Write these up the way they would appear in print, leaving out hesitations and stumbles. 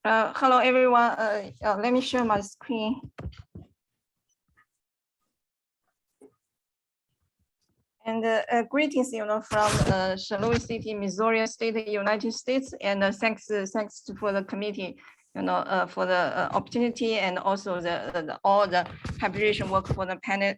Hello, everyone. Let me share my screen. And greetings, from St. Louis City, Missouri State, United States, and thanks for the committee, for the opportunity and also all the preparation work for the panel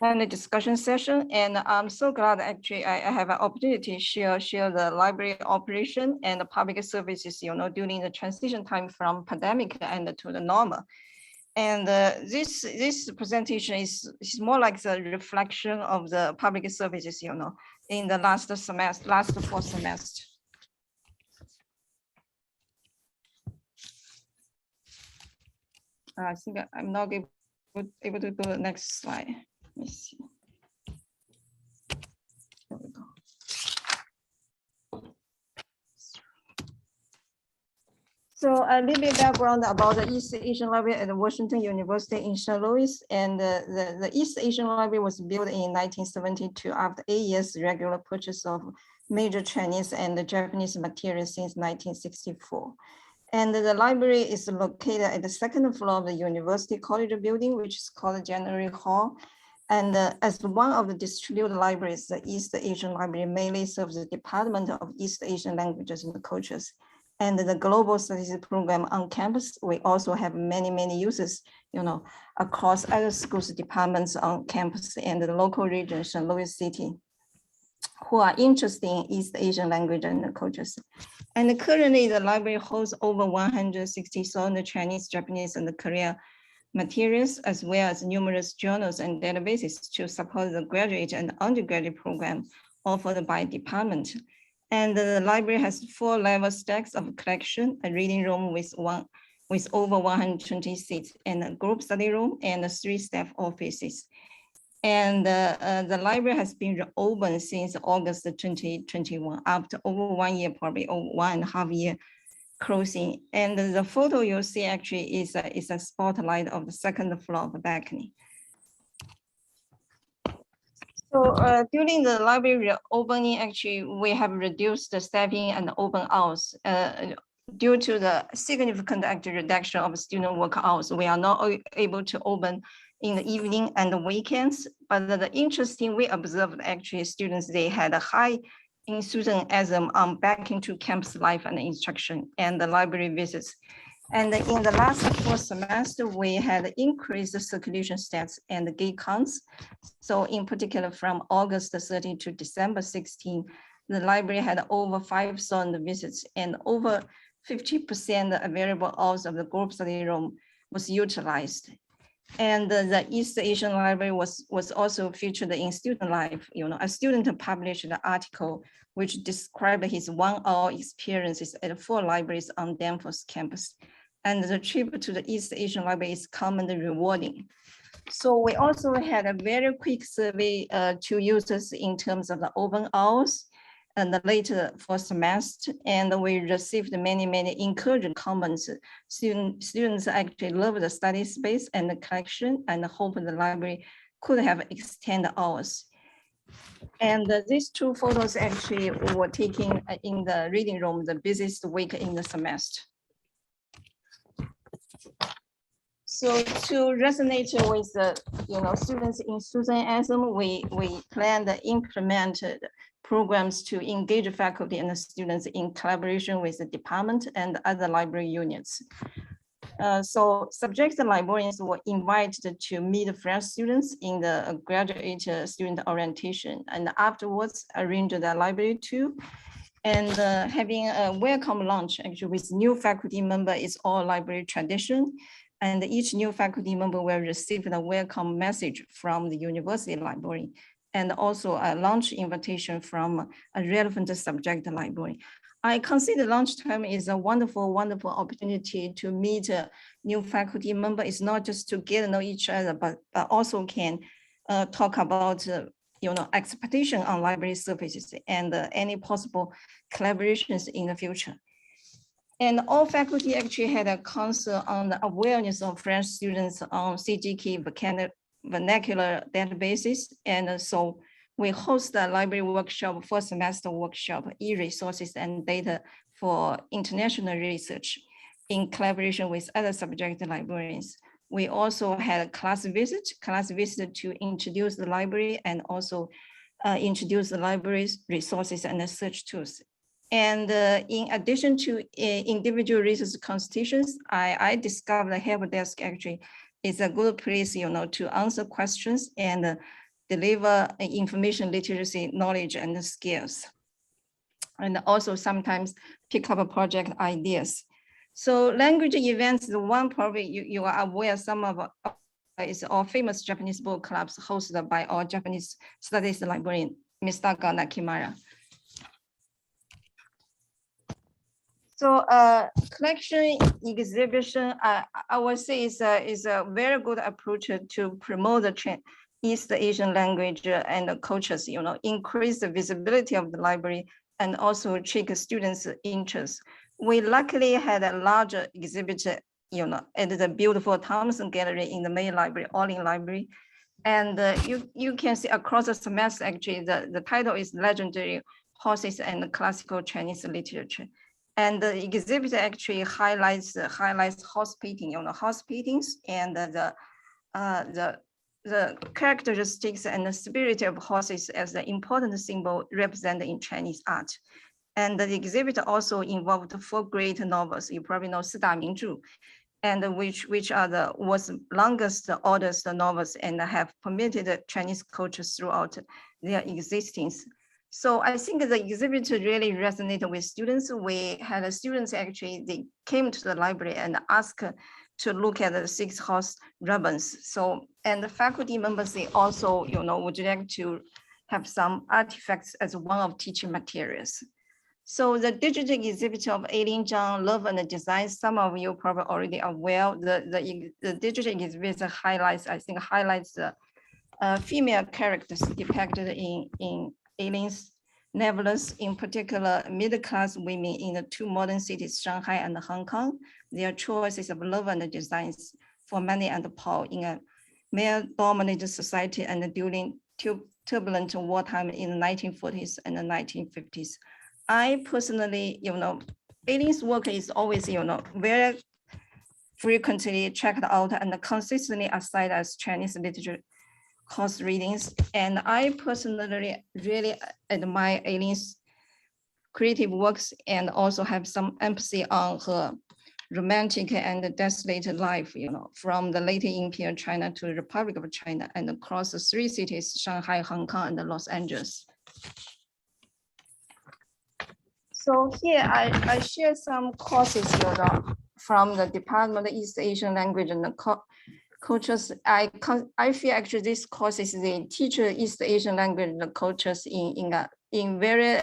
and the discussion session. And I'm so glad actually I have an opportunity to share the library operation and the public services, during the transition time from pandemic and to the normal. And this presentation is more like the reflection of the public services, in the last fall semester. I think I'm not able to go to the next slide. Let me see. There we go. So a little bit background about the East Asian Library at Washington University in St. Louis. And the East Asian Library was built in 1972 after 8 years regular purchase of major Chinese and Japanese materials since 1964. And the library is located at the second floor of the University College building, which is called January Hall. And as one of the distributed libraries, the East Asian Library mainly serves the Department of East Asian Languages and Cultures. And the Global Studies program on campus, we also have many users, across other schools, departments on campus and the local region, St. Louis City, who are interested in East Asian language and cultures. And currently the library holds over 160,000 Chinese, Japanese, and Korean materials, as well as numerous journals and databases to support the graduate and undergraduate program offered by department. And the library has 4-level stacks of collection, a reading room with over 120 seats, and a group study room and 3 staff offices. And the library has been open since August 2021, after over 1 year, probably over 1.5 year closing. And the photo you'll see actually is a spotlight of the second floor of the balcony. So during the library opening, actually, we have reduced the staffing and open hours. Due to the significant actual reduction of student work hours, we are not able to open in the evening and the weekends. But the interesting, we observed actually students, they had a high enthusiasm on back into campus life and instruction and the library visits. And in the last fall semester, we had increased the circulation stats and the gate counts. So in particular, from August 13 to December 16, the library had over 5,000 visits and over 50% available hours of the group study room was utilized. And the East Asian Library was also featured in Student Life. A student published an article which described his 1-hour experiences at 4 libraries on Danforth campus. And the trip to the East Asian Library is common and rewarding. So we also had a very quick survey to users in terms of the open hours and the later for semester, and we received many encouraging comments. Students actually love the study space and the collection, and hope the library could have extended hours. And these 2 photos actually were taken in the reading room, the busiest week in the semester. So to resonate with the students' enthusiasm, we plan to implement programs to engage faculty and the students in collaboration with the department and other library units. So subject librarians were invited to meet French students in the graduate student orientation, and afterwards arrange the library tour. And having a welcome lunch actually with new faculty member is all library tradition. And each new faculty member will receive a welcome message from the university library, and also a lunch invitation from a relevant subject library. I consider lunchtime is a wonderful opportunity to meet a new faculty member. It's not just to get to know each other, but also can talk about expectation on library services and any possible collaborations in the future. And all faculty actually had a concern on the awareness of French students on CGK vernacular databases. And so we host a library workshop, 4 semester workshop, e-resources and data for international research. in collaboration with other subject librarians. We also had a class visit to introduce the library and also introduce the library's resources and the search tools. And in addition to individual research consultations, I discovered the help desk actually is a good place, to answer questions and deliver information literacy knowledge and skills. And also sometimes pick up project ideas. So language events, the one probably you are aware, some of is our famous Japanese book clubs hosted by our Japanese studies librarian, Mr. Nakimara. So collection exhibition, I would say is a very good approach to promote the East Asian language and cultures, increase the visibility of the library and also trick students' interest. We luckily had a large exhibit, at the beautiful Thompson Gallery in the main library, Oberlin Library. And you can see across the semester, actually, the title is Legendary Horses and Classical Chinese Literature. And the exhibit actually highlights horse painting, horse paintings and the characteristics and the spirit of horses as the important symbol represented in Chinese art. And the exhibit also involved 4 great novels. You probably know 四大名著, and which are the longest, oldest novels and have permitted Chinese culture throughout their existence. So I think the exhibit really resonated with students. We had students actually, they came to the library and asked to look at the 6 horse ribbons. So, and the faculty members, they also, would like to have some artifacts as one of teaching materials. So the digital exhibit of Aileen Zhang, Love and Design, some of you probably already aware. The digital exhibit highlights the female characters depicted in Aileen's novels, in particular middle-class women in the 2 modern cities, Shanghai and Hong Kong, their choices of love and designs for money and power in a male-dominated society and during turbulent wartime in the 1940s and the 1950s. I personally, Aileen's work is always, very frequently checked out and consistently assigned as Chinese literature course readings. And I personally really admire Aileen's creative works and also have some empathy on her romantic and desolate life, from the late Imperial China to the Republic of China and across the 3 cities, Shanghai, Hong Kong, and Los Angeles. So here I share some courses from the Department of East Asian Language and Cultures. I feel actually these courses, they teach East Asian language and cultures in very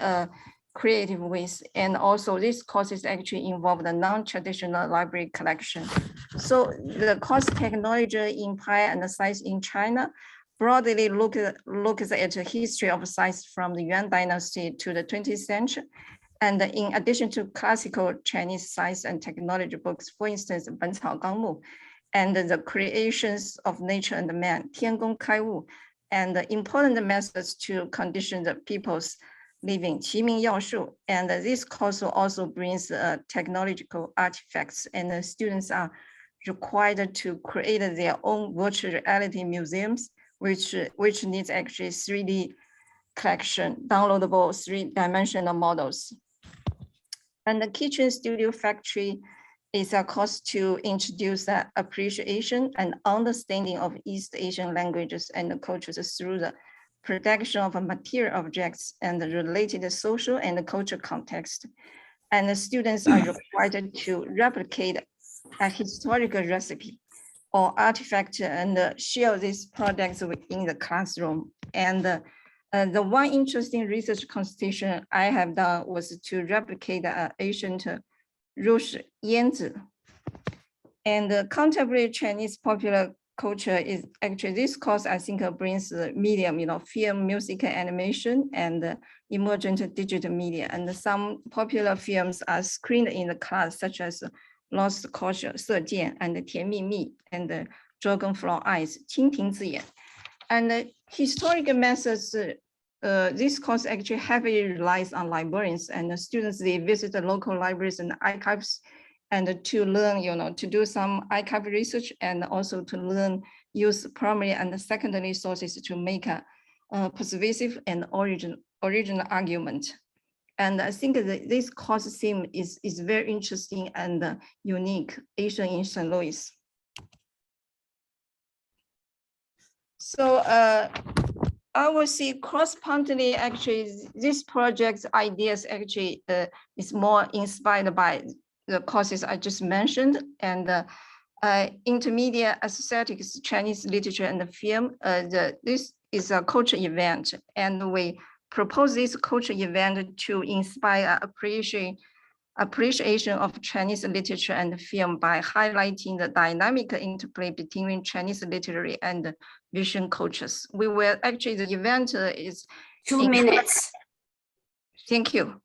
creative ways. And also these courses actually involve the non-traditional library collection. So the course Technology, Empire and Science in China broadly looks at the history of science from the Yuan dynasty to the 20th century. And in addition to classical Chinese science and technology books, for instance, 本草纲目, and the creations of nature and man, 天工开物, and the important methods to condition the people's living, 齐民要术. And this course also brings technological artifacts, and the students are required to create their own virtual reality museums, which needs actually 3D collection, downloadable 3-dimensional models. And the Kitchen Studio Factory is a course to introduce the appreciation and understanding of East Asian languages and cultures through the production of material objects and the related social and cultural context. And the students are required to replicate a historical recipe or artifact and share these products within the classroom. And the one interesting research consultation I have done was to replicate the ancient Rush Yanzi. And the contemporary Chinese popular culture is actually, this course I think brings the medium, film, music, animation, and emergent digital media. And some popular films are screened in the class, such as Lost Culture, 色戒, and 甜蜜蜜, and Dragonfly Eyes, 蜻蜓之眼. And historical methods, this course actually heavily relies on librarians and the students. They visit the local libraries and archives and to learn, to do some archive research, and also to learn use primary and secondary sources to make a persuasive and original argument. And I think that this course theme is very interesting and unique, Asian in St. Louis. So I will see cross-functionally, actually, this project's ideas actually is more inspired by the courses I just mentioned, and intermediate aesthetics, Chinese literature and film. This is a culture event, and we propose this culture event to inspire appreciation of Chinese literature and film by highlighting the dynamic interplay between Chinese literary and vision cultures. We will actually, the event is 2 minutes. Thank you.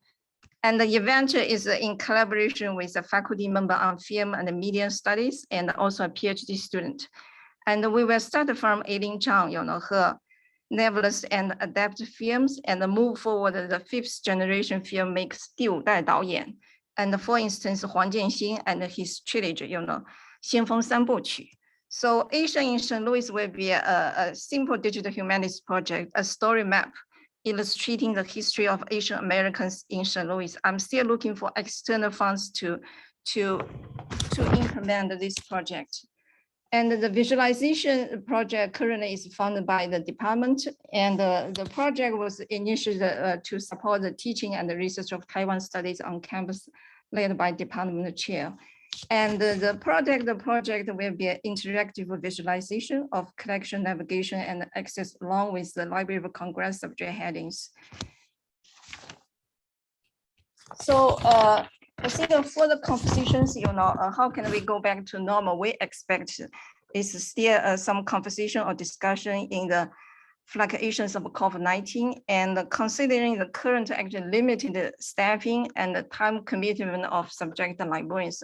And the event is in collaboration with a faculty member on film and media studies, and also a PhD student. And we will start from Eileen Zhang, her novelist and adapted films, and move forward the 5th generation filmmaker 第5代导演. And for instance, Huang Jianxin and his trilogy, 先锋3部曲. So Asia in St. Louis will be a simple digital humanities project, a story map illustrating the history of Asian Americans in St. Louis. I'm still looking for external funds to implement this project. And the visualization project currently is funded by the department, and the project was initiated to support the teaching and the research of Taiwan studies on campus, led by department chair. And the project will be an interactive visualization of collection, navigation, and access, along with the Library of Congress subject headings. So I think for the compositions, how can we go back to normal? We expect is still some conversation or discussion in the fluctuations of COVID-19, and considering the current actually limited staffing and the time commitment of subject librarians,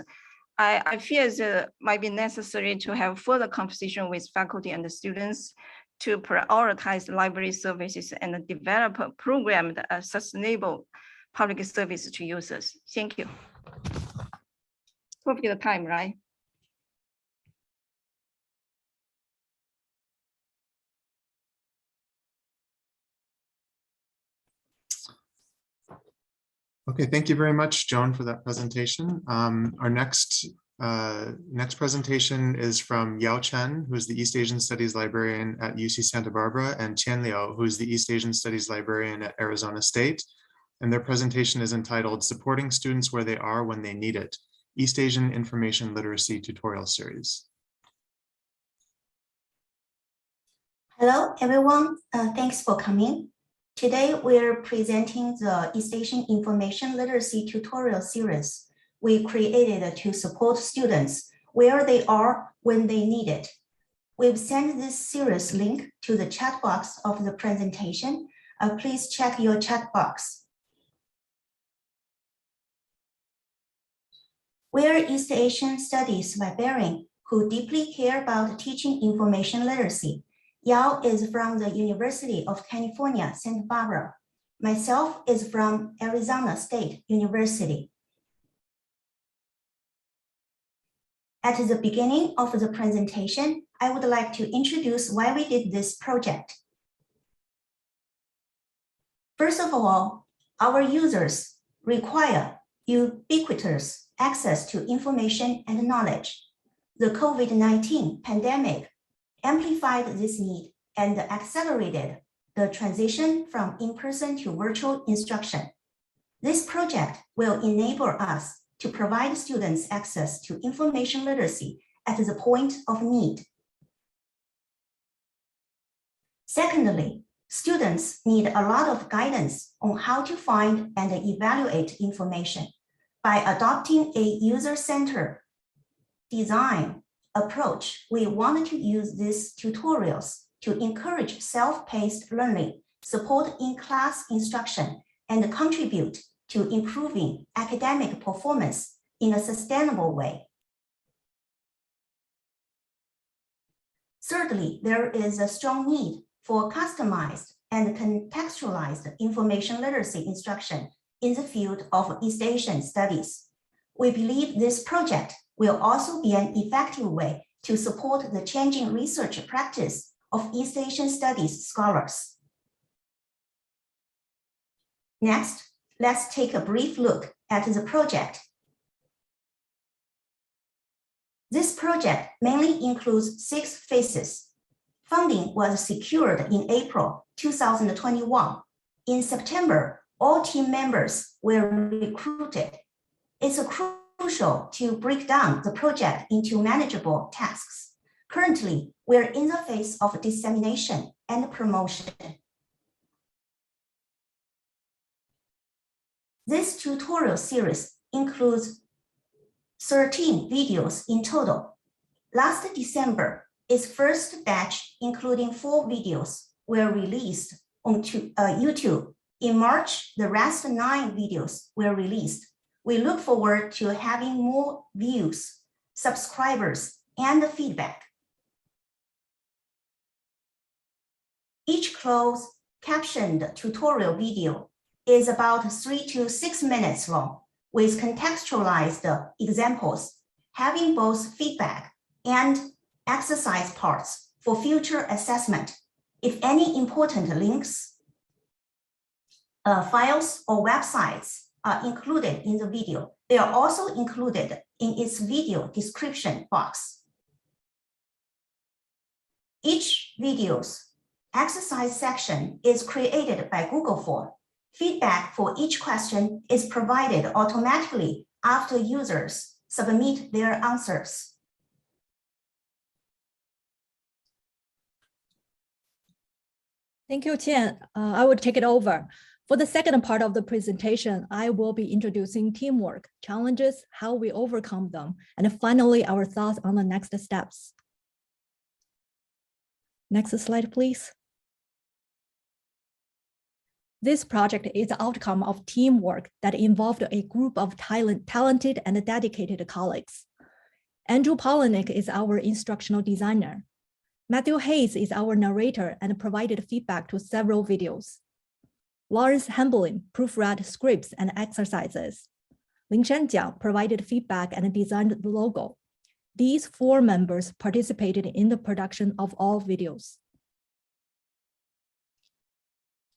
I feel it might be necessary to have further conversation with faculty and the students to prioritize library services and develop a program that sustainable public service to users. Thank you. Perfect time, right? Okay, thank you very much, Joan, for that presentation. Our next presentation is from Chen, who is the East Asian Studies Librarian at UC Santa Barbara, and Qian, who is the East Asian Studies Librarian at Arizona State. And their presentation is entitled Supporting Students Where They Are When They Need It, East Asian Information Literacy Tutorial Series. Hello, everyone. Thanks for coming. Today, we're presenting the East Asian Information Literacy Tutorial Series we created to support students where they are when they need it. We've sent this series link to the chat box of the presentation. Please check your chat box. We're East Asian Studies librarian who deeply care about teaching information literacy. Yao is from the University of California, Santa Barbara. Myself is from Arizona State University. At the beginning of the presentation, I would like to introduce why we did this project. First of all, our users require ubiquitous access to information and knowledge. The COVID-19 pandemic amplified this need and accelerated the transition from in-person to virtual instruction. This project will enable us to provide students access to information literacy at the point of need. Secondly, students need a lot of guidance on how to find and evaluate information. By adopting a user-centered design approach, we wanted to use these tutorials to encourage self-paced learning, support in-class instruction, and contribute to improving academic performance in a sustainable way. Thirdly, there is a strong need for customized and contextualized information literacy instruction in the field of East Asian studies. we believe this project will also be an effective way to support the changing research practice of East Asian Studies scholars. Next, let's take a brief look at the project. This project mainly includes 6 phases. Funding was secured in April 2021. In September, all team members were recruited. It's crucial to break down the project into manageable tasks. Currently, we're in the phase of dissemination and promotion. This tutorial series includes 13 videos in total. Last December, its first batch, including 4 videos, were released on YouTube. In March, the rest 9 videos were released. We look forward to having more views, subscribers, and feedback. Each closed captioned tutorial video is about 3 to 6 minutes long, with contextualized examples, having both feedback and exercise parts for future assessment. If any important links, files, or websites are included in the video, they are also included in its video description box. Each video's exercise section is created by Google Form. Feedback for each question is provided automatically after users submit their answers. Thank you, Qian. I will take it over. For the second part of the presentation, I will be introducing teamwork, challenges, how we overcome them, and finally, our thoughts on the next steps. Next slide, please. This project is the outcome of teamwork that involved a group of talented and dedicated colleagues. Andrew Polinick is our instructional designer. Matthew Hayes is our narrator and provided feedback to several videos. Lawrence Hambelin proofread scripts and exercises. Lingshan Jiang provided feedback and designed the logo. These 4 members participated in the production of all videos.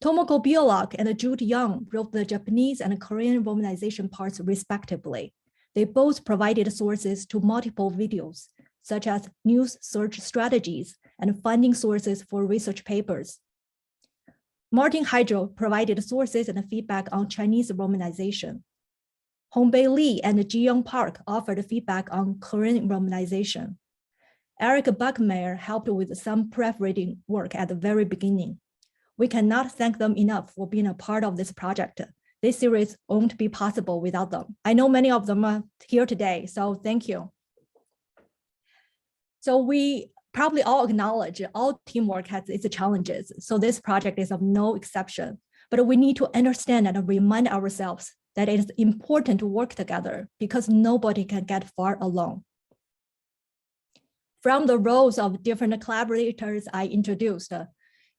Tomoko Biolak and Yujeong wrote the Japanese and Korean romanization parts respectively. They both provided sources to multiple videos, such as news search strategies and finding sources for research papers. Martin Hydro provided sources and feedback on Chinese romanization. Hongbei Li and Jiyoung Park offered feedback on Korean romanization. Eric Buckmeyer helped with some prep reading work at the very beginning. We cannot thank them enough for being a part of this project. This series won't be possible without them. I know many of them are here today, so thank you. So we probably all acknowledge all teamwork has its challenges, so this project is of no exception. But we need to understand and remind ourselves that it is important to work together because nobody can get far alone. From the roles of different collaborators I introduced,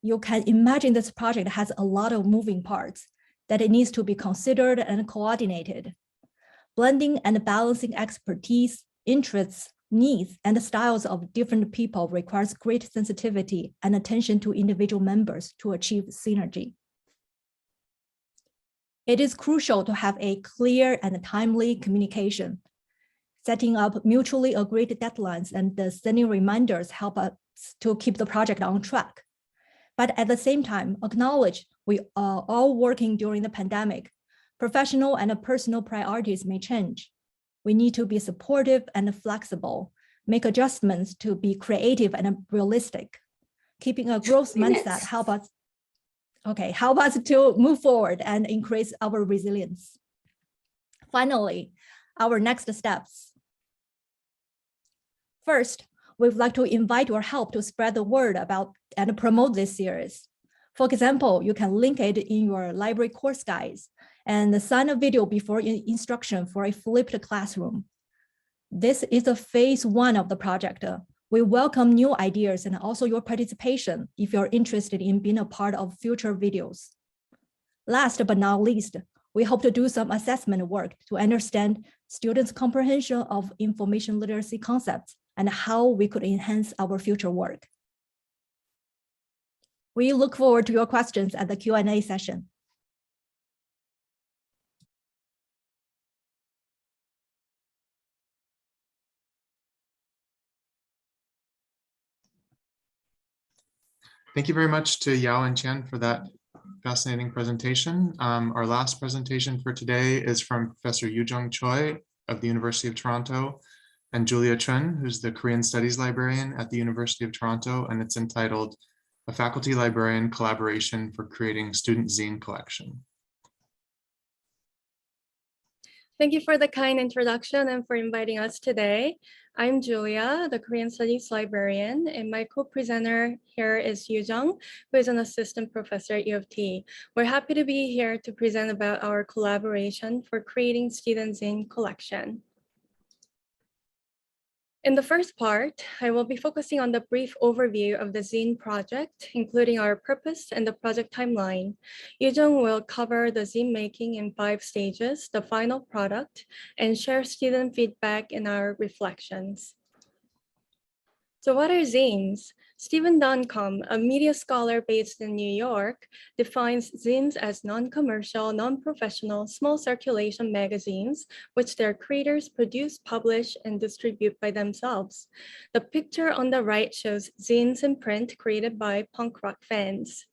you can imagine this project has a lot of moving parts that it needs to be considered and coordinated. Blending and balancing expertise, interests, needs, and styles of different people requires great sensitivity and attention to individual members to achieve synergy. It is crucial to have a clear and timely communication. Setting up mutually agreed deadlines and sending reminders help us to keep the project on track. But at the same time, acknowledge we are all working during the pandemic. Professional and personal priorities may change. We need to be supportive and flexible, make adjustments to be creative and realistic. Keeping a growth mindset help us to move forward and increase our resilience. Finally, our next steps. First, we'd like to invite your help to spread the word about and promote this series. For example, you can link it in your library course guides and sign a video before instruction for a flipped classroom. This is the phase 1 of the project. We welcome new ideas and also your participation if you're interested in being a part of future videos. Last but not least, we hope to do some assessment work to understand students' comprehension of information literacy concepts, and how we could enhance our future work. We look forward to your questions at the Q&A session. Thank you very much to Yao and Chen for that fascinating presentation. Our last presentation for today is from Professor Yujeong Choi of the University of Toronto and Julia Chun, who's the Korean Studies Librarian at the University of Toronto, and it's entitled A Faculty-Librarian Collaboration for Creating Student Zine Collection. Thank you for the kind introduction and for inviting us today. I'm Julia, the Korean Studies Librarian, and my co-presenter here is Yujeong, who is an assistant professor at U of T. We're happy to be here to present about our collaboration for creating student zine collection. In the first part, I will be focusing on the brief overview of the zine project, including our purpose and the project timeline. Yujeong will cover the zine making in 5 stages, the final product, and share student feedback and our reflections. So what are zines? Stephen Duncombe, a media scholar based in New York, defines zines as non-commercial, non-professional, small circulation magazines, which their creators produce, publish, and distribute by themselves. The picture on the right shows zines in print created by punk rock fans.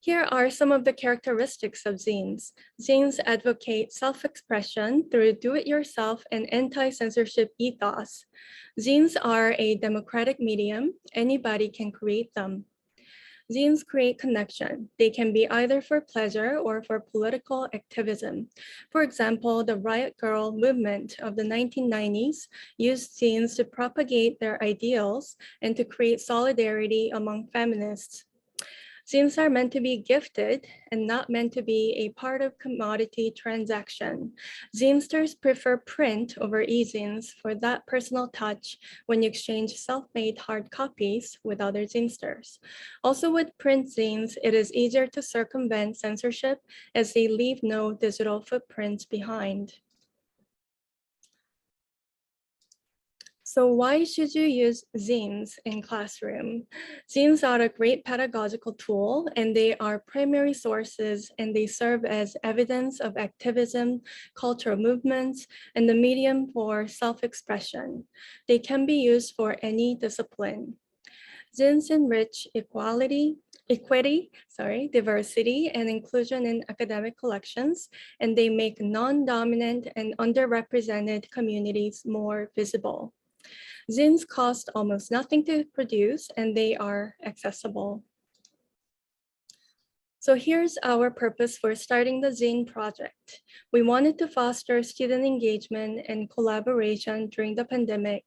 Here are some of the characteristics of zines. Zines advocate self-expression through do-it-yourself and anti-censorship ethos. Zines are a democratic medium. Anybody can create them. Zines create connection. They can be either for pleasure or for political activism. For example, the Riot Girl movement of the 1990s used zines to propagate their ideals and to create solidarity among feminists. Zines are meant to be gifted and not meant to be a part of commodity transaction. Zinesters prefer print over e-zines for that personal touch when you exchange self-made hard copies with other zinesters. Also with print zines, it is easier to circumvent censorship as they leave no digital footprints behind. So why should you use zines in classroom? Zines are a great pedagogical tool, and they are primary sources, and they serve as evidence of activism, cultural movements, and the medium for self-expression. They can be used for any discipline. Zines enrich equity, diversity, and inclusion in academic collections, and they make non-dominant and underrepresented communities more visible. Zines cost almost nothing to produce, and they are accessible. So here's our purpose for starting the Zine project. We wanted to foster student engagement and collaboration during the pandemic.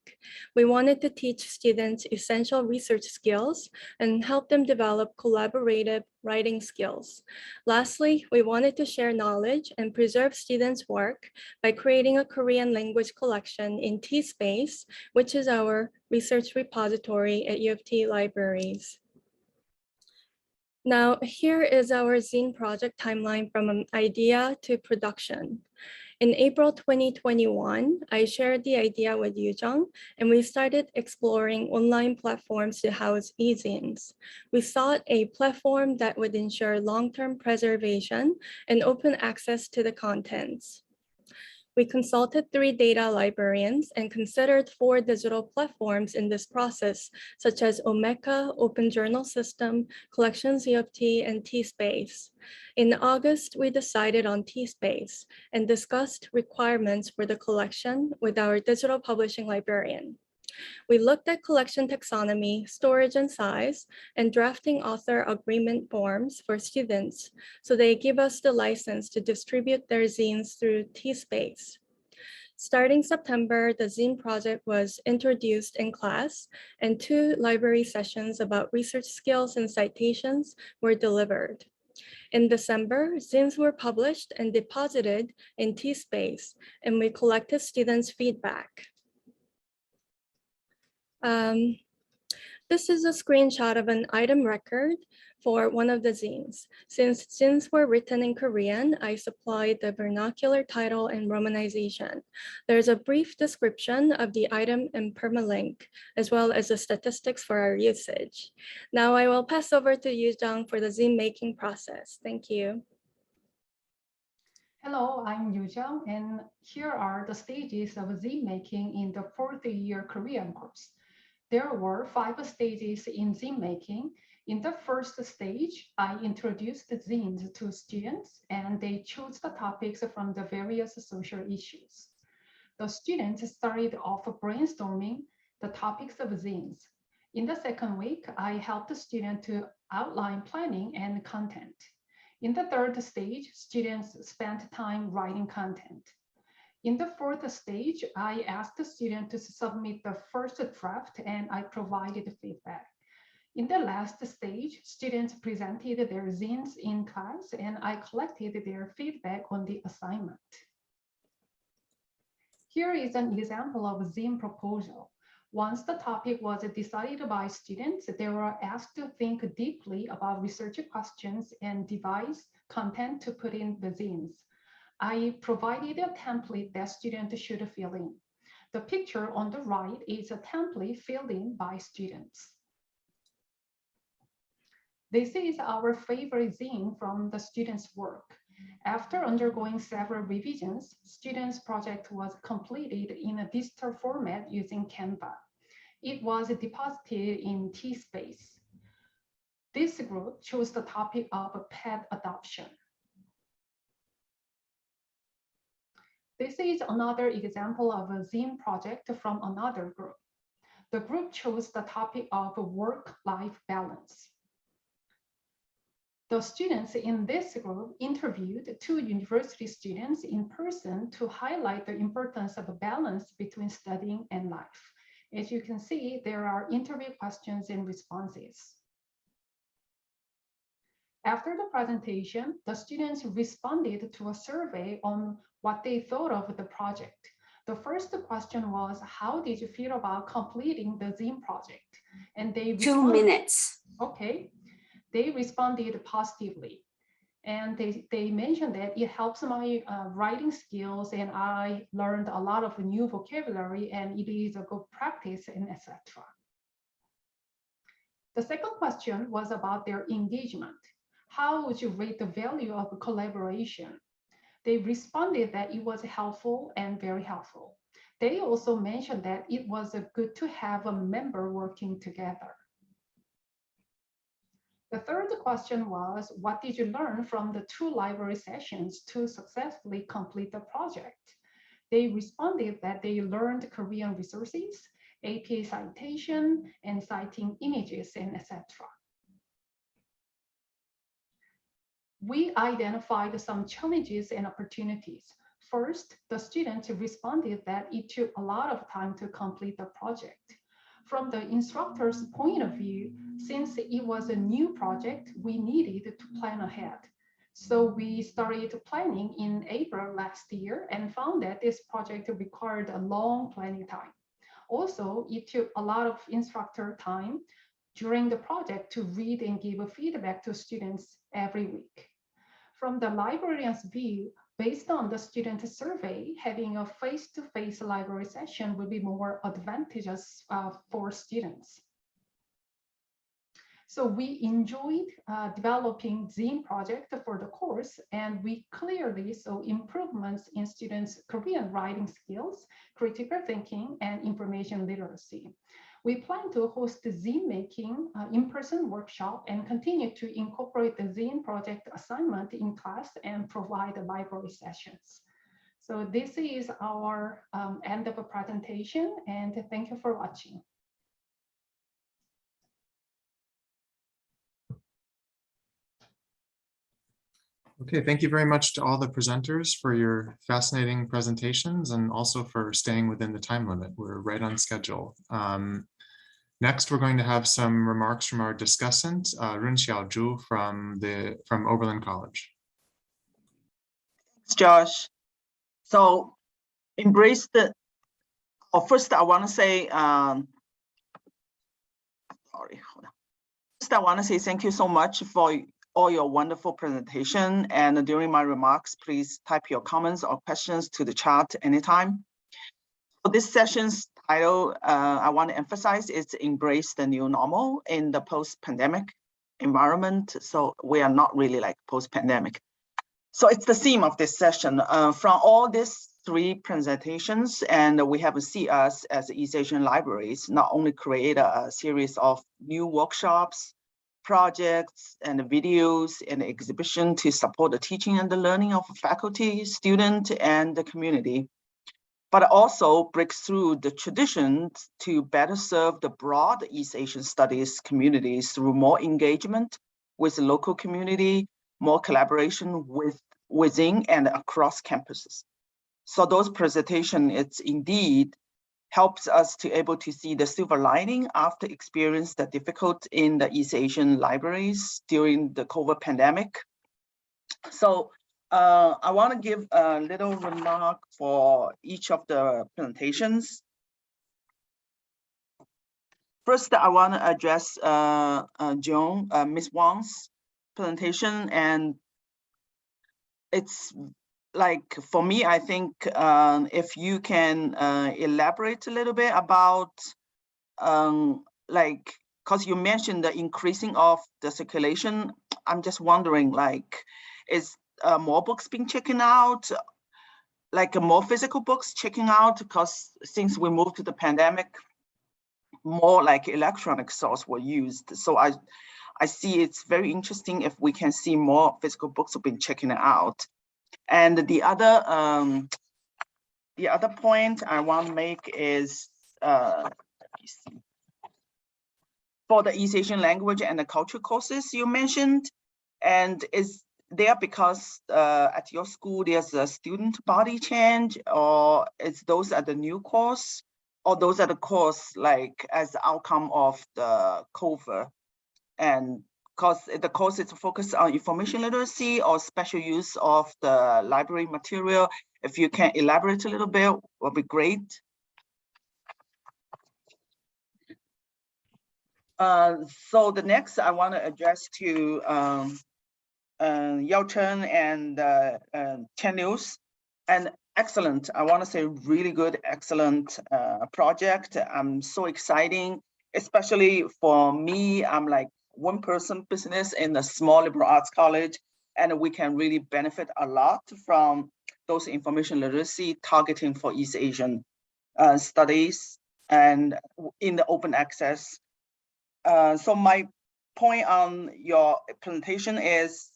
We wanted to teach students essential research skills and help them develop collaborative writing skills. Lastly, we wanted to share knowledge and preserve students' work by creating a Korean language collection in T-Space, which is our research repository at U of T libraries. Now, here is our zine project timeline from an idea to production. In April 2021, I shared the idea with Yujeong, and we started exploring online platforms to house e-zines. We sought a platform that would ensure long-term preservation and open access to the contents. We consulted 3 data librarians and considered 4 digital platforms in this process, such as Omeka, Open Journal System, Collections U of T, and T-Space. In August, we decided on T-Space and discussed requirements for the collection with our digital publishing librarian. We looked at collection taxonomy, storage and size, and drafting author agreement forms for students, so they give us the license to distribute their zines through T-Space. Starting September, the zine project was introduced in class, and 2 library sessions about research skills and citations were delivered. In December, zines were published and deposited in T-Space, and we collected students' feedback. This is a screenshot of an item record for one of the zines. Since zines were written in Korean, I supplied the vernacular title and romanization. There's a brief description of the item and permalink, as well as the statistics for our usage. Now I will pass over to Yujeong for the zine making process. Thank you. Hello, I'm Yujeong, and here are the stages of zine making in the 4th year Korean course. There were 5 stages in zine making. In the first stage, I introduced the zines to students, and they chose the topics from the various social issues. The students started off brainstorming the topics of zines. In the second week, I helped the student to outline planning and content. In the third stage, students spent time writing content. In the fourth stage, I asked the student to submit the first draft and I provided feedback. In the last stage, students presented their zines in class and I collected their feedback on the assignment. Here is an example of a zine proposal. Once the topic was decided by students, they were asked to think deeply about research questions and devise content to put in the zines. I provided a template that students should fill in. The picture on the right is a template filled in by students. This is our favorite zine from the students' work. After undergoing several revisions, students' project was completed in a digital format using Canva. It was deposited in T-Space. This group chose the topic of pet adoption. This is another example of a zine project from another group. The group chose the topic of work-life balance. The students in this group interviewed 2 university students in person to highlight the importance of a balance between studying and life. As you can see, there are interview questions and responses. After the presentation, the students responded to a survey on what they thought of the project. The first question was, how did you feel about completing the zine project? And they 2 minutes. Okay. They responded positively. And they mentioned that it helps my writing skills and I learned a lot of new vocabulary and it is a good practice and etc. The second question was about their engagement. How would you rate the value of collaboration? They responded that it was helpful and very helpful. They also mentioned that it was good to have a member working together. The third question was, what did you learn from the 2 library sessions to successfully complete the project? They responded that they learned Korean resources, APA citation, and citing images, and etc. We identified some challenges and opportunities. First, the students responded that it took a lot of time to complete the project. From the instructor's point of view, since it was a new project, we needed to plan ahead. So we started planning in April last year and found that this project required a long planning time. Also, it took a lot of instructor time during the project to read and give feedback to students every week. From the librarian's view, based on the student survey, having a face-to-face library session will be more advantageous for students. So we enjoyed developing zine project for the course, and we clearly saw improvements in students' Korean writing skills, critical thinking, and information literacy. We plan to host the zine making in-person workshop and continue to incorporate the zine project assignment in class and provide the library sessions. So this is our end of a presentation, and thank you for watching. Okay, thank you very much to all the presenters for your fascinating presentations and also for staying within the time limit. We're right on schedule. Next, we're going to have some remarks from our discussant, Runxiao from Oberlin College. Thanks, Josh. So embrace the, first I want to say, sorry, hold on. First First, I want to say thank you so much for all your wonderful presentation. And during my remarks, please type your comments or questions to the chat anytime. For this session's title, I want to emphasize is embrace the new normal in the post-pandemic environment. So we are not really like post-pandemic. So it's the theme of this session. From all these three presentations, and we have see us as East Asian libraries not only create a series of new workshops, projects, and videos and exhibition to support the teaching and the learning of faculty, student, and the community, but also breaks through the traditions to better serve the broad East Asian studies communities through more engagement with the local community, more collaboration within and across campuses. So those presentation, it's indeed helps us to able to see the silver lining after experience the difficult in the East Asian libraries during the COVID pandemic. So I want to give a little remark for each of the presentations. First, I want to address Joan, Ms. Wang's presentation, and it's like, for me, I think if you can elaborate a little bit about, like, because you mentioned the increasing of the circulation, I'm just wondering, like, is more books being checking out, like more physical books checking out? Because since we moved to the pandemic, more like electronic source were used. So I see it's very interesting if we can see more physical books have been checking it out. And the other point I want to make is for the East Asian language and the culture courses you mentioned, and is there because at your school there's a student body change, or is those are the new course, or those are the course like as the outcome of the COVID? And because the course is focused on information literacy or special use of the library material. If you can elaborate a little bit, would be great. So the next I want to address to Chen and Chen News. And excellent, I want to say really good, excellent project. I'm so exciting, especially for me. I'm like one-person business in a small liberal arts college, and we can really benefit a lot from those information literacy targeting for East Asian studies and in the open access. So my point on your presentation is,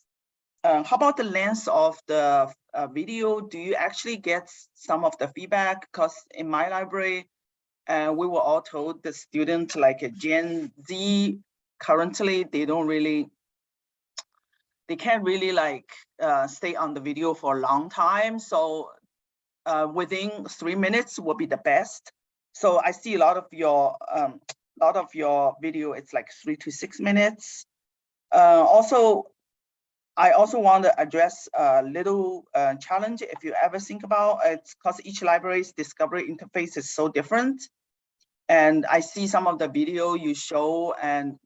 how about the length of the video? Do you actually get some of the feedback? Because in my library, we were all told the students like a Gen Z, currently, they can't really like stay on the video for a long time. So within 3 minutes will be the best. So I see a lot of your video, it's like 3 to 6 minutes. Also, I also want to address a little challenge if you ever think about it, because each library's discovery interface is so different. And I see some of the video you show and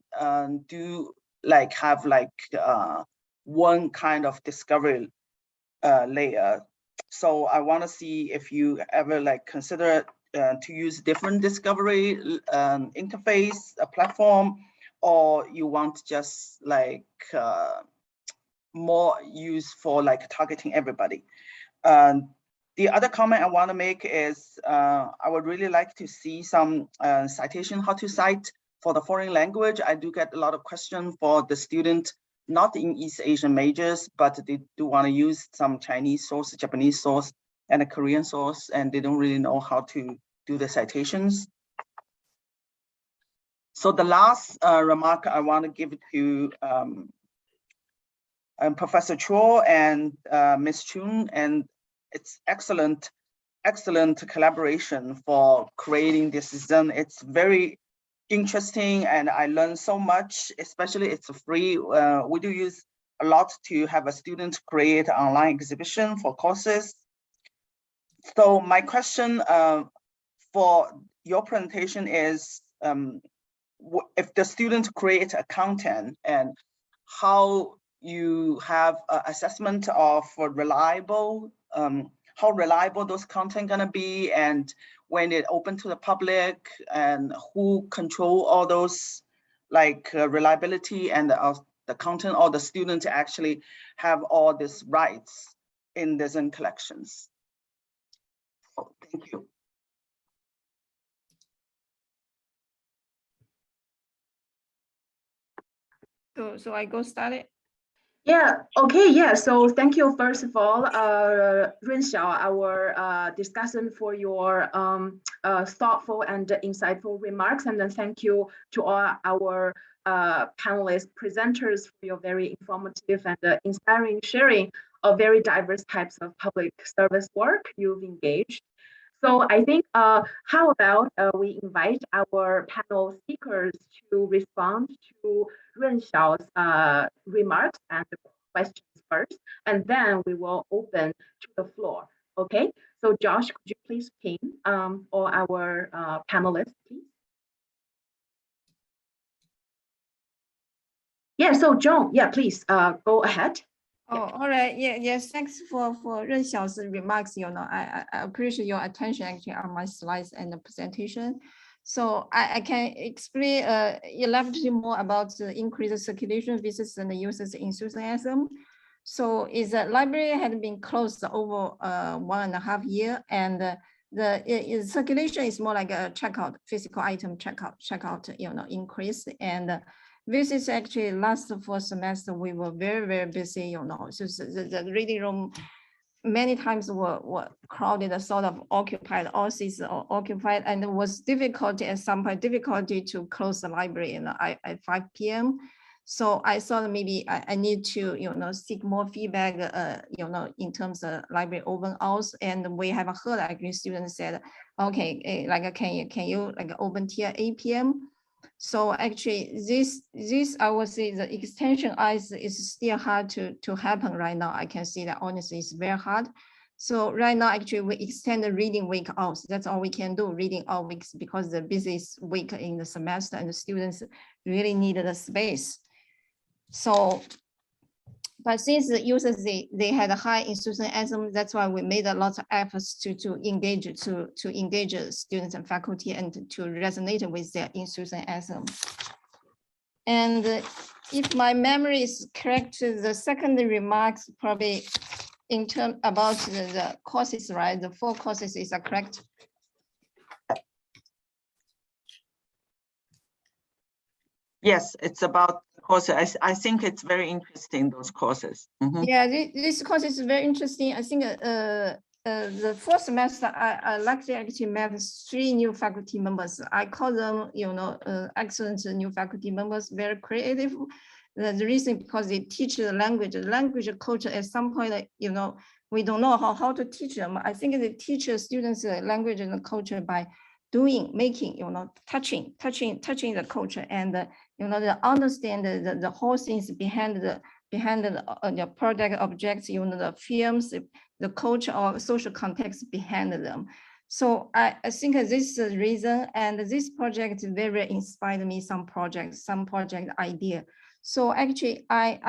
do like have like one kind of discovery layer. So I want to see if you ever like consider to use different discovery interface, a platform, or you want just like more use for like targeting everybody. The other comment I want to make is I would really like to see some citation, how to cite for the foreign language. I do get a lot of questions for the student, not in East Asian majors, but they do want to use some Chinese source, Japanese source, and a Korean source, and they don't really know how to do the citations. So the last remark I want to give to Professor Choi and Ms. Chun, and it's excellent collaboration for creating this Zine. It's very interesting, and I learned so much, especially it's free. We do use a lot to have a student create an online exhibition for courses. So my question for your presentation is, if the students create a content and how you have assessment of reliable, how reliable those content gonna be, and when it open to the public, and who control all those like reliability and the content, or the students actually have all these rights in the Zine collections. So, thank you. So I go start it. Yeah, okay, yeah. So thank you, first of all, Runxiao, our discussant, for your thoughtful and insightful remarks. And then thank you to all our panelists, presenters, for your very informative and inspiring sharing of very diverse types of public service work you've engaged. So I think, how about we invite our panel speakers to respond to Runxiao's remarks and questions first, and then we will open to the floor. Okay, so Josh, could you please ping all our panelists, please? Yeah, so Joan, yeah, please go ahead. Oh, all right. Yeah, yes. Thanks for Runxiao's remarks. I appreciate your attention actually on my slides and the presentation. So I can explain elaborately more about the increased circulation visits and the users' enthusiasm. So the library had been closed over 1.5 years, and the circulation is more like a checkout, physical item checkout, increase. And this is actually last fall semester, we were very, very busy, so the reading room many times were crowded, sort of occupied, all seats are occupied, and it was difficult at some point, difficulty to close the library at 5 p.m. So I thought maybe I need to, seek more feedback, in terms of library open hours. And we have heard actually students said, okay, like can you like open till 8 p.m. So actually, this I would say the extension hours is still hard to happen right now. I can see that honestly it's very hard. So right now, actually, we extend the reading week hours. That's all we can do, reading all weeks, because the busiest week in the semester and the students really need the space. So, but since the users they had a high enthusiasm, that's why we made a lot of efforts to engage students and faculty and to resonate with their enthusiasm. And if my memory is correct, the second remarks probably in terms about the courses, right? The 4 courses is correct. Yes, it's about courses. I think it's very interesting, those courses. Mm-hmm. Yeah, this course is very interesting. I think the first semester, I luckily actually met 3 new faculty members. I call them, excellent new faculty members, very creative. The reason because they teach the language culture at some point, we don't know how to teach them. I think they teach students language and culture by doing, making, touching the culture, and they understand the whole things behind the product objects, the films, the culture or social context behind them. So I think this is the reason, and this project very inspired me. Some project idea. So actually, I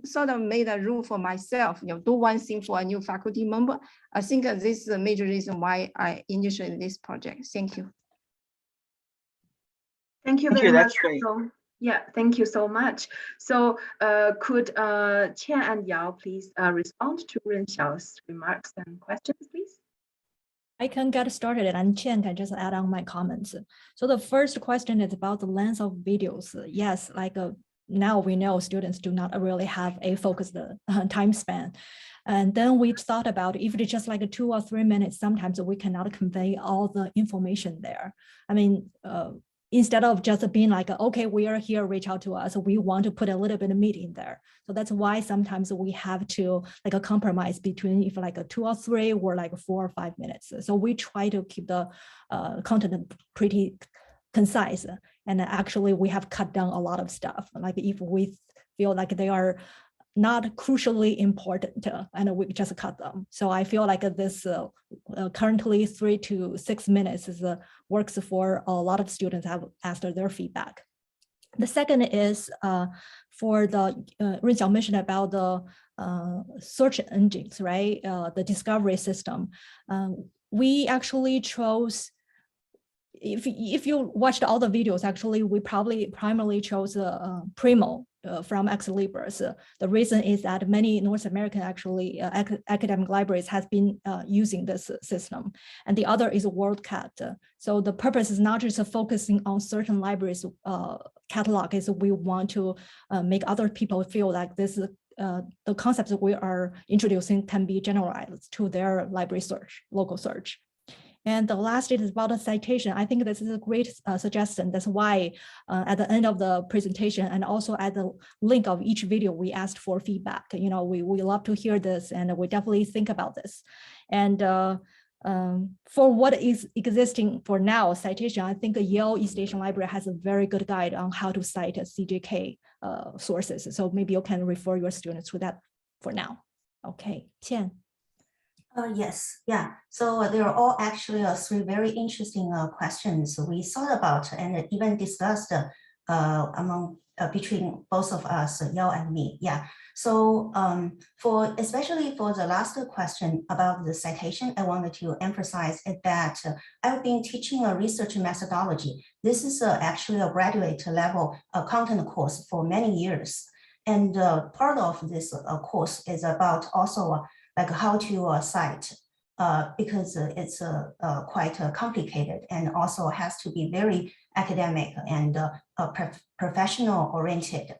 sort of made a rule for myself, do one thing for a new faculty member. I think this is the major reason why I initiated this project. Thank you. Thank you very much. So, yeah, thank you so much. So could Qian and Yao please respond to Runxiao's remarks and questions, please? I can get started, and Chen can just add on my comments. So the first question is about the length of videos. Yes, like now we know students do not really have a focused time span. And then we thought about if it's just like 2 or 3 minutes, sometimes we cannot convey all the information there. I mean, instead of just being like, okay, we are here, reach out to us, we want to put a little bit of meat in there. So that's why sometimes we have to like a compromise between if like a 2 or 3 or like 4 or 5 minutes. So we try to keep the content pretty concise. And actually we have cut down a lot of stuff. Like if we feel like they are not crucially important, and we just cut them. So I feel like this currently 3 to 6 minutes is works for a lot of students have asked their feedback. The second is for the Runxiao mentioned about the search engines, right? The discovery system. We actually chose, if you watched all the videos, actually, we probably primarily chose Primo from Ex Libris. The reason is that many North American actually academic libraries has been using this system, and the other is WorldCat. So the purpose is not just focusing on certain libraries catalog, is we want to make other people feel like this is the concepts that we are introducing can be generalized to their library search, local search. And the last is about the citation. I think this is a great suggestion. That's why at the end of the presentation and also at the link of each video, we asked for feedback. You know, we love to hear this, and we definitely think about this. And for what is existing for now, citation, I think the Yale East Asian Library has a very good guide on how to cite CJK sources. So maybe you can refer your students to that for now. Okay, Qian. Yes, yeah. So there are all actually three very interesting questions we thought about and even discussed between both of us, Yao and me. Yeah. So especially for the last question about the citation, I wanted to emphasize that I've been teaching a research methodology. This is actually a graduate level content course for many years. And part of this course is about also like how to cite, because it's quite complicated and also has to be very academic and professional oriented.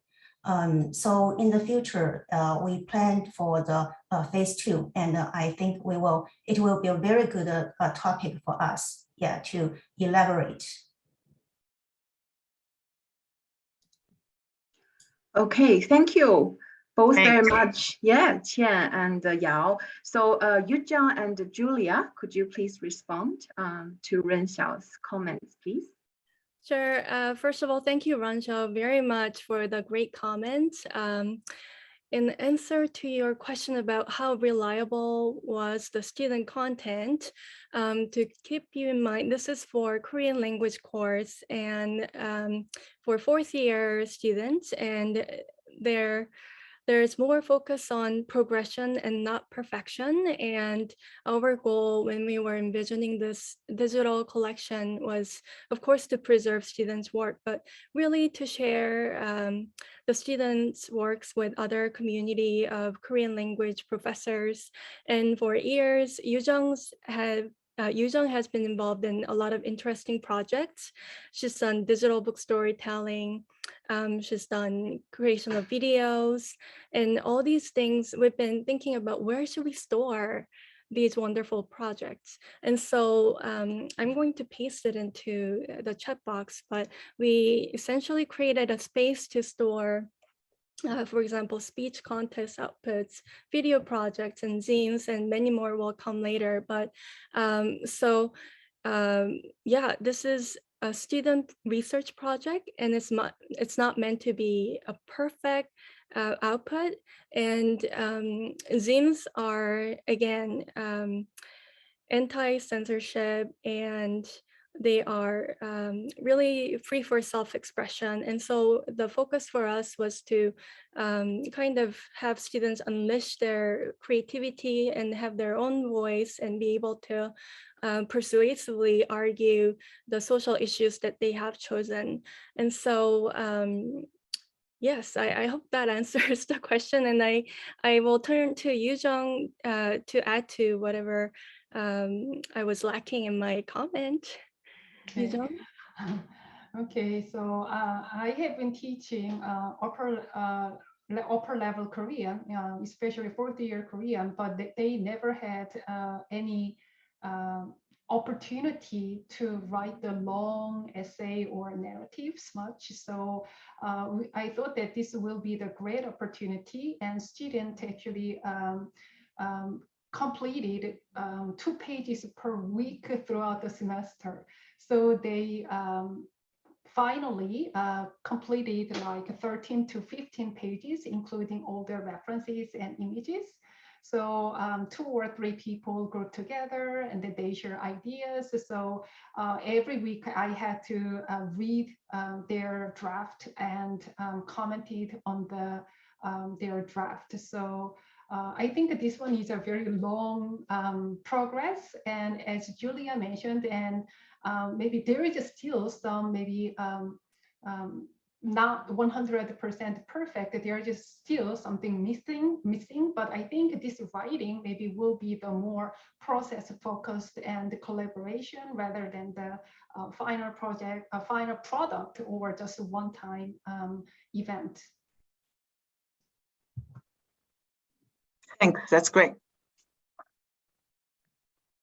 So in the future, we planned for the phase 2, and I think it will be a very good topic for us, yeah, to elaborate. Okay, thank you both Thanks. very much. Yeah, Qian and Yao. So Yujeong and Julia, could you please respond to Runxiao's comments, please? Sure. First of all, thank you, Runxiao, very much for the great comments. In answer to your question about how reliable was the student content, to keep you in mind, this is for Korean language course and for fourth year students, and there's more focus on progression and not perfection. And our goal when we were envisioning this digital collection was, of course, to preserve students' work, but really to share the students' works with other community of Korean language professors. And for years, Yujeong has been involved in a lot of interesting projects. She's done digital book storytelling. She's done creation of videos, and all these things. We've been thinking about where should we store these wonderful projects. And so I'm going to paste it into the chat box, but we essentially created a space to store for example, speech contest outputs, video projects, and zines, and many more will come later. But yeah, this is a student research project, and it's not meant to be a perfect output. And zines are, again, anti-censorship, and they are really free for self-expression. And so the focus for us was to kind of have students unleash their creativity and have their own voice and be able to persuasively argue the social issues that they have chosen. And so yes, I hope that answers the question, and I will turn to Yujeong to add to whatever I was lacking in my comment. Okay. Okay, so I have been teaching upper level Korean, especially fourth year Korean, but they never had any opportunity to write the long essay or narratives much. So I thought that this will be the great opportunity, and students actually completed 2 pages per week throughout the semester. So they finally completed like 13 to 15 pages, including all the references and images. So 2 or 3 people group together and then they share ideas. So every week I had to read their draft and commented on their draft. So I think this one is a very long progress. And as Julia mentioned, and maybe there is still some maybe not 100% perfect. There is just still something missing. But I think this writing maybe will be the more process focused and collaboration rather than the final project, a final product, or just a one-time event. Thanks, that's great.